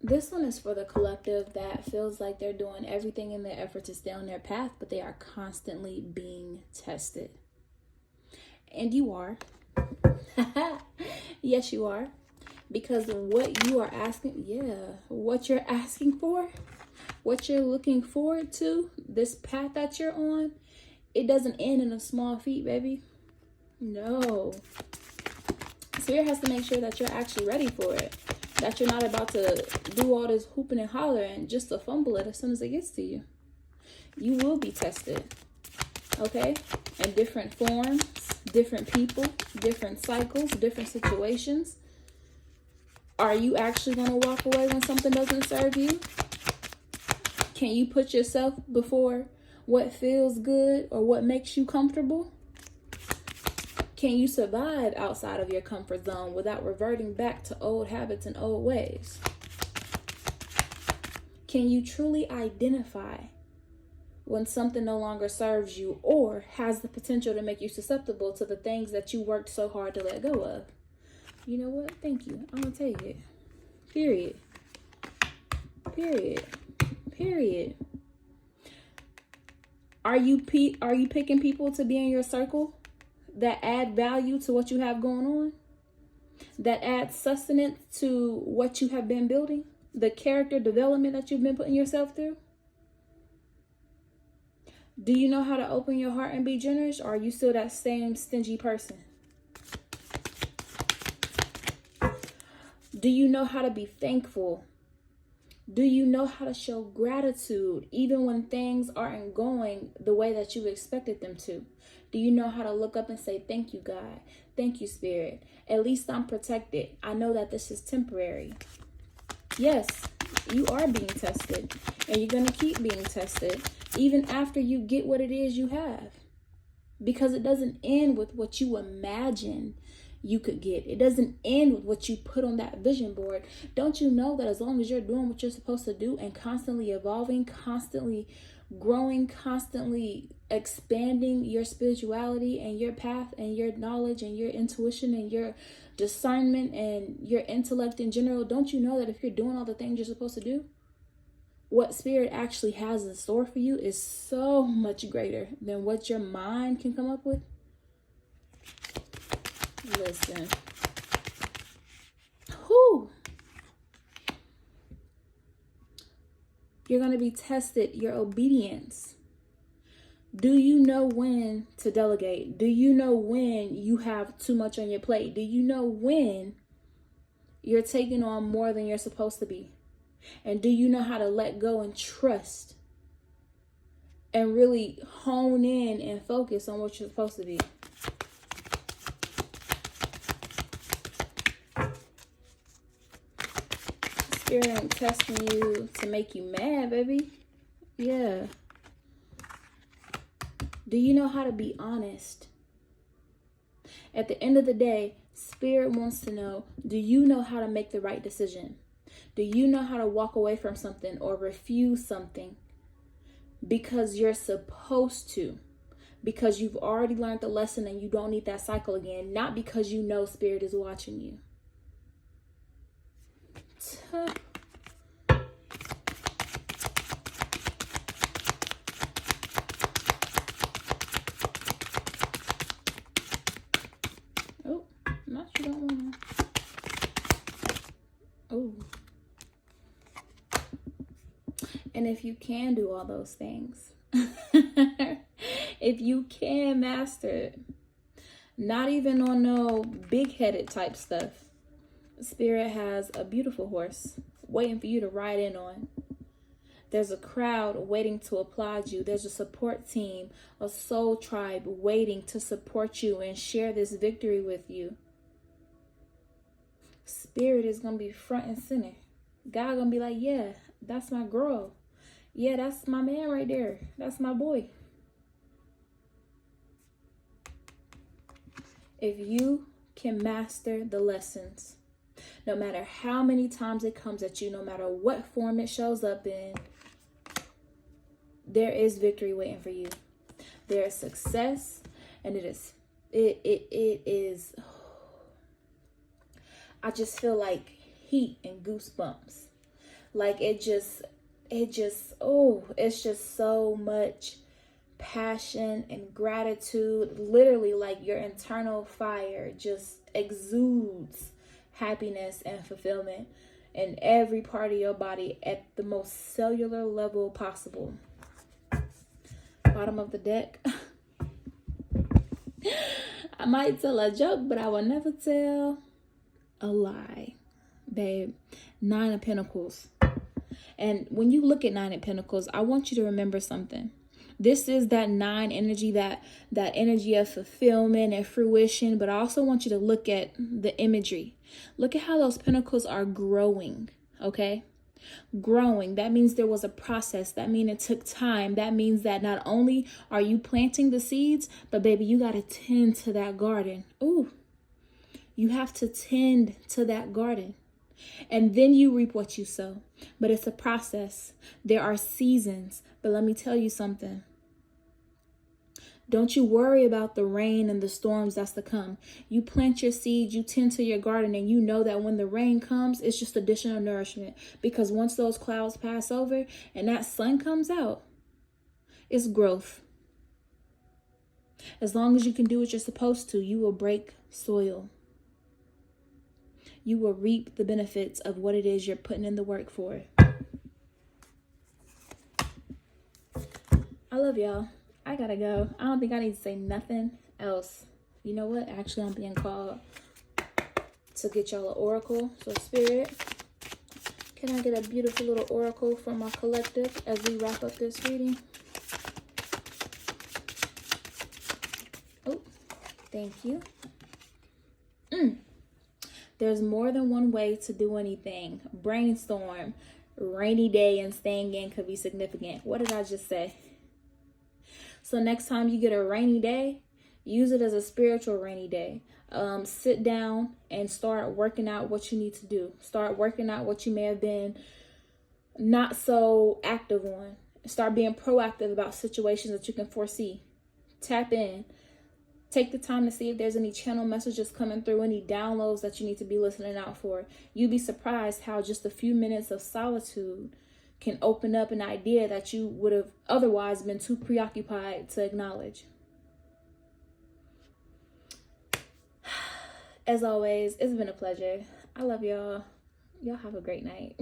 This one is for the collective that feels like they're doing everything in their effort to stay on their path, but they are constantly being tested. And you are. Yes, you are. Because what you are asking, what you're asking for, what you're looking forward to, this path that you're on, it doesn't end in a small feat, baby. No. Spirit has to make sure that you're actually ready for it. That you're not about to do all this hooping and hollering just to fumble it as soon as it gets to you. You will be tested. Okay? In different forms, different people, different cycles, different situations. Are you actually going to walk away when something doesn't serve you? Can you put yourself before what feels good or what makes you comfortable? Can you survive outside of your comfort zone without reverting back to old habits and old ways? Can you truly identify when something no longer serves you or has the potential to make you susceptible to the things that you worked so hard to let go of? You know what? Thank you. I'm going to take it. Period. Period. Period. Are you picking people to be in your circle that add value to what you have going on? That add sustenance to what you have been building? The character development that you've been putting yourself through? Do you know how to open your heart and be generous? Or are you still that same stingy person? Do you know how to be thankful? Do you know how to show gratitude even when things aren't going the way that you expected them to? Do you know how to look up and say, thank you, God. Thank you, Spirit. At least I'm protected. I know that this is temporary. Yes, you are being tested. And you're going to keep being tested even after you get what it is you have. Because it doesn't end with what you imagine you could get. It doesn't end with what you put on that vision board. Don't you know that as long as you're doing what you're supposed to do and constantly evolving, constantly growing, constantly expanding your spirituality and your path and your knowledge and your intuition and your discernment and your intellect in general, don't you know that if you're doing all the things you're supposed to do, what Spirit actually has in store for you is so much greater than what your mind can come up with? Listen. Whew. You're going to be tested, your obedience. Do you know when to delegate? Do you know when you have too much on your plate? Do you know when you're taking on more than you're supposed to be? And do you know how to let go and trust and really hone in and focus on what you're supposed to be? Spirit ain't testing you to make you mad, baby. Yeah. Do you know how to be honest? At the end of the day, Spirit wants to know, do you know how to make the right decision? Do you know how to walk away from something or refuse something because you're supposed to? Because you've already learned the lesson and you don't need that cycle again, not because you know Spirit is watching you. Oh, not you don't want to. Oh. And if you can do all those things, if you can master it, not even on no big-headed type stuff, Spirit has a beautiful horse waiting for you to ride in on. There's a crowd waiting to applaud you. There's a support team, a soul tribe waiting to support you and share this victory with you. Spirit is going to be front and center. God going to be like, yeah, that's my girl. Yeah, that's my man right there. That's my boy. If you can master the lessons, no matter how many times it comes at you, no matter what form it shows up in, there is victory waiting for you. There is success, and it is, I just feel like heat and goosebumps Like oh, it's just so much passion and gratitude. Literally, like your internal fire just exudes happiness and fulfillment in every part of your body at the most cellular level possible. Bottom of the deck. I might tell a joke, but I will never tell a lie, babe. 9 of Pentacles. And when you look at 9 of Pentacles, I want you to remember something. This is that 9 energy, that energy of fulfillment and fruition. But I also want you to look at the imagery. Look at how those pentacles are growing, okay? Growing. That means there was a process. That means it took time. That means that not only are you planting the seeds, but baby, you got to tend to that garden. Ooh, you have to tend to that garden. And then you reap what you sow. But it's a process. There are seasons. But let me tell you something. Don't you worry about the rain and the storms that's to come. You plant your seeds, you tend to your garden, and you know that when the rain comes, it's just additional nourishment. Because once those clouds pass over and that sun comes out, it's growth. As long as you can do what you're supposed to, you will break soil. You will reap the benefits of what it is you're putting in the work for. I love y'all. I gotta go. I don't think I need to say nothing else. You know what? Actually, I'm being called to get y'all an oracle. So, Spirit, can I get a beautiful little oracle from my collective as we wrap up this reading? Oh, thank you. There's more than one way to do anything. Brainstorm. Rainy day and staying in could be significant. What did I just say? So next time you get a rainy day, use it as a spiritual rainy day. Sit down and start working out what you need to do. Start working out what you may have been not so active on. Start being proactive about situations that you can foresee. Tap in. Take the time to see if there's any channel messages coming through, any downloads that you need to be listening out for. You'd be surprised how just a few minutes of solitude can open up an idea that you would have otherwise been too preoccupied to acknowledge. As always, it's been a pleasure. I love y'all. Y'all have a great night.